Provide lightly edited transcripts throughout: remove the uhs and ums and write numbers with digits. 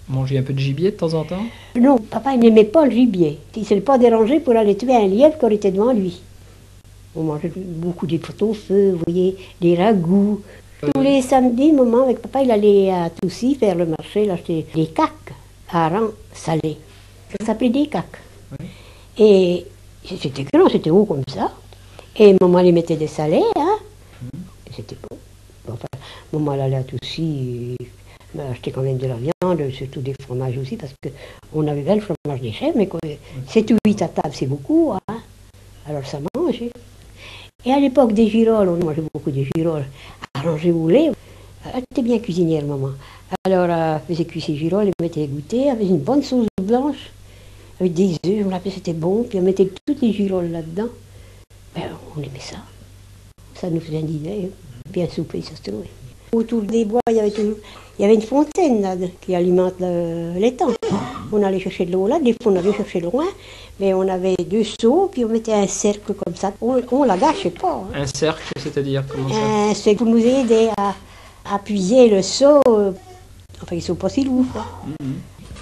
Mangez un peu de gibier de temps en temps? Non, papa il n'aimait pas le gibier. Il ne s'est pas dérangé pour aller tuer un lièvre qui était devant lui. On mangeait beaucoup des pot-au-feu, vous voyez, des ragoûts. Tous les samedis, maman, avec papa, il allait à Toussy faire le marché, il achetait des caques à rang salé. Ça s'appelait des caques. Oui. Et c'était grand, c'était haut comme ça. Et maman les mettait des salés, hein. C'était bon. Enfin, maman elle allait à Toussy, elle achetait quand même de la viande, surtout des fromages aussi, parce qu'on avait bien le fromage des chèvres, mais quoi, 7 ou 8 à table, c'est beaucoup, hein. Alors ça mangeait. Et à l'époque des girolles, on mangeait beaucoup de girolles, arrangées au lait. Elle était bien cuisinière, maman. Alors, elle faisait cuire ses girolles, elle mettait goûter, elle faisait une bonne sauce blanche, avec des œufs, je me rappelle, c'était bon, puis elle mettait toutes les girolles là-dedans. Ben, on aimait ça. Ça nous faisait un dîner, bien souper, ça se trouvait. Autour des bois, il y avait une fontaine là, qui alimente l'étang. On allait chercher de l'eau là, des fois on allait chercher loin, mais on avait 2 seaux, puis on mettait un cercle comme ça. On la gâchait pas. Hein. Un cercle, c'est-à-dire comment ça? Un cercle pour nous aider à appuyer le seau. Enfin, ils sont pas si lourds.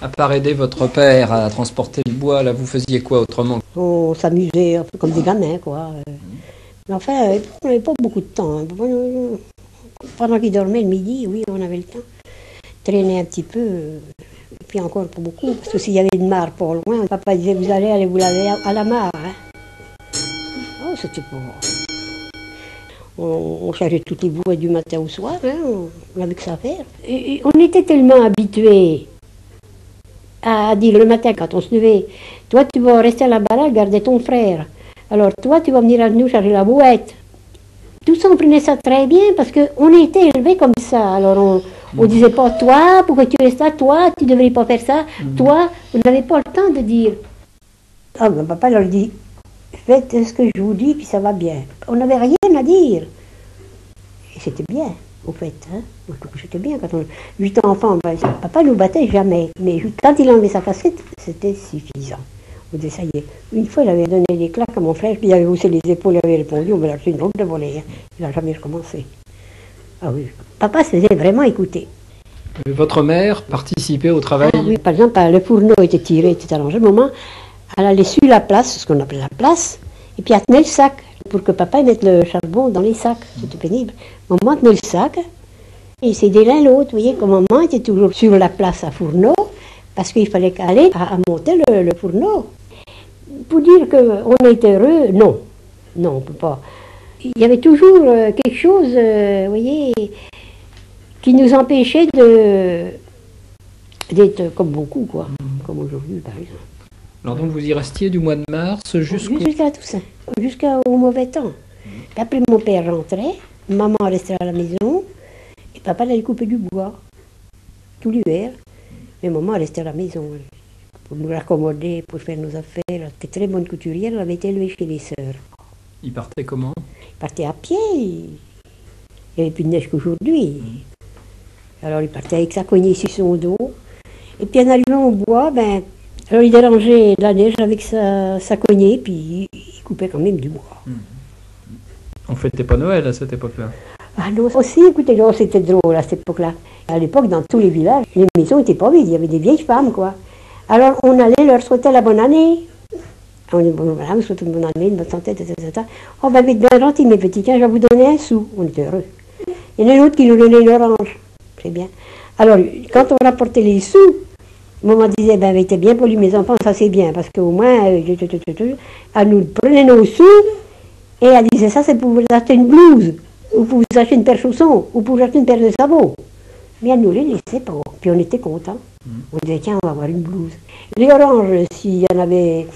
À part aider votre père à transporter le bois, là, vous faisiez quoi autrement? On s'amusait un peu comme des gamins, quoi. Mais enfin, on n'avait pas beaucoup de temps. Hein. Pendant qu'il dormait le midi, oui, on avait le temps. Traîner un petit peu, et puis encore pas beaucoup, parce que s'il y avait une mare pas loin, papa disait, vous allez vous laver à la mare. Hein. Oh, c'était pas... On chargeait tous les bois du matin au soir, hein, on avait que ça à faire. Et on était tellement habitués à dire le matin quand on se levait, toi tu vas rester à la baraque, garder ton frère. Alors toi tu vas venir à nous charger la bouette. Tout ça on prenait ça très bien parce qu'on était élevés comme ça. Alors on ne disait pas toi, pourquoi tu restes là, toi tu ne devrais pas faire ça, toi, on n'avait pas le temps de dire. Ah ben papa leur dit, faites ce que je vous dis puis ça va bien. On n'avait rien à dire. Et c'était bien. Au fait, hein. C'était bien quand on... 8 enfants, ben, papa ne nous battait jamais, mais quand il enlevait sa cassette, c'était suffisant. On disait, ça y est. Une fois, il avait donné des claques à mon frère, puis il avait haussé les épaules, il avait répondu, on va lâcher une route de voler. Hein. Il n'a jamais recommencé. Ah oui, papa se faisait vraiment écouter. Votre mère participait au travail? Ah oui, par exemple, le fourneau était tiré, était arrangé. Au moment, elle allait sur la place, ce qu'on appelait la place, et puis elle tenait le sac, pour que papa mette le charbon dans les sacs. C'était pénible. Maman tenait le sac, et c'est de l'un l'autre. Vous voyez, comme maman était toujours sur la place à fourneau, parce qu'il fallait aller à monter le fourneau. Pour dire qu'on était heureux, non. Non, on ne peut pas. Il y avait toujours quelque chose, vous voyez, qui nous empêchait d'être comme beaucoup, quoi. Comme aujourd'hui, par exemple. Alors donc vous y restiez du mois de mars Jusqu'à tout ça, jusqu'au mauvais temps. Puis après, mon père rentrait, maman restait à la maison, et papa allait couper du bois, tout l'hiver. Mais maman restait à la maison, pour nous raccommoder, pour faire nos affaires. Elle était très bonne couturière, elle avait été élevée chez les sœurs. Il partait comment? Il partait à pied, il n'y avait plus de neige qu'aujourd'hui. Alors il partait avec sa cognée sur son dos. Et puis en arrivant au bois, ben, alors il dérangeait la neige avec sa cognée, puis il coupait quand même du bois. On fêtait pas Noël à cette époque-là? Ah non, aussi, écoutez, non, c'était drôle à cette époque-là. À l'époque, dans tous les villages, les maisons n'étaient pas vides, il y avait des vieilles femmes, quoi. Alors on allait leur souhaiter la bonne année. On dit, bon, voilà, vous souhaitez une bonne année, une bonne santé, etc. Oh, ben, vite, bien gentil, mes petits, tiens, je vais vous donner un sou. On était heureux. Il y en a un autre qui nous donnait une orange. C'est bien. Alors, quand on rapportait les sous, maman disait, ben, était bien poli, mes enfants, ça c'est bien, parce qu'au moins, elle nous prenait nos sous, et elle disait, ça c'est pour vous acheter une blouse, ou pour vous acheter une paire de chaussons, ou pour vous acheter une paire de sabots. Mais elle nous les laissait pas, puis on était contents. On disait, tiens, on va avoir une blouse. Les oranges, s'il y en avait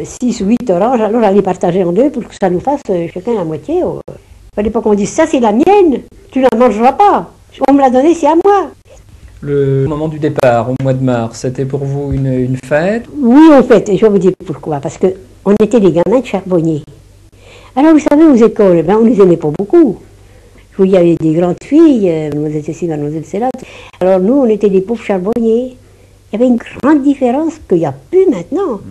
6 ou 8 oranges, alors elle les partageait en deux pour que ça nous fasse chacun la moitié. Il fallait pas qu'on dise, ça c'est la mienne, tu la mangeras pas. On me l'a donnée, c'est à moi. Le moment du départ, au mois de mars, c'était pour vous une fête? Oui, en fait, et je vais vous dire pourquoi. Parce qu'on était des gamins de charbonniers. Alors, vous savez, aux écoles, ben, on ne les aimait pas beaucoup. Il y avait des grandes filles, mademoiselle Cécile, mademoiselle Célat. Alors, nous, on était des pauvres charbonniers. Il y avait une grande différence qu'il n'y a plus maintenant.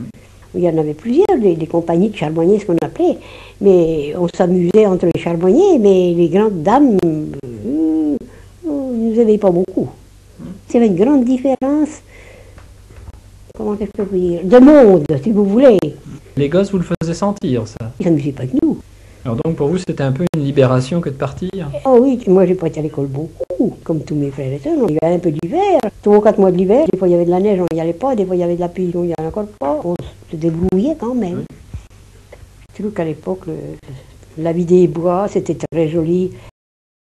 Il y en avait plusieurs, des compagnies de charbonniers, ce qu'on appelait. Mais on s'amusait entre les charbonniers, mais les grandes dames ne nous aimaient pas beaucoup. Il y avait une grande différence, comment je peux vous dire, de monde, si vous voulez. Les gosses vous le faisaient sentir, ça. Ils s'amusaient pas que nous. Alors donc pour vous c'était un peu une libération que de partir. Oh oui, moi j'ai pas été à l'école beaucoup, comme tous mes frères et sœurs. Il y avait un peu d'hiver, 3 ou 4 mois de l'hiver. Des fois il y avait de la neige, on n'y allait pas. Des fois il y avait de la pluie, on n'y allait encore pas. On se débrouillait quand même. Oui. Surtout qu'à l'époque, la vie des bois, c'était très joli.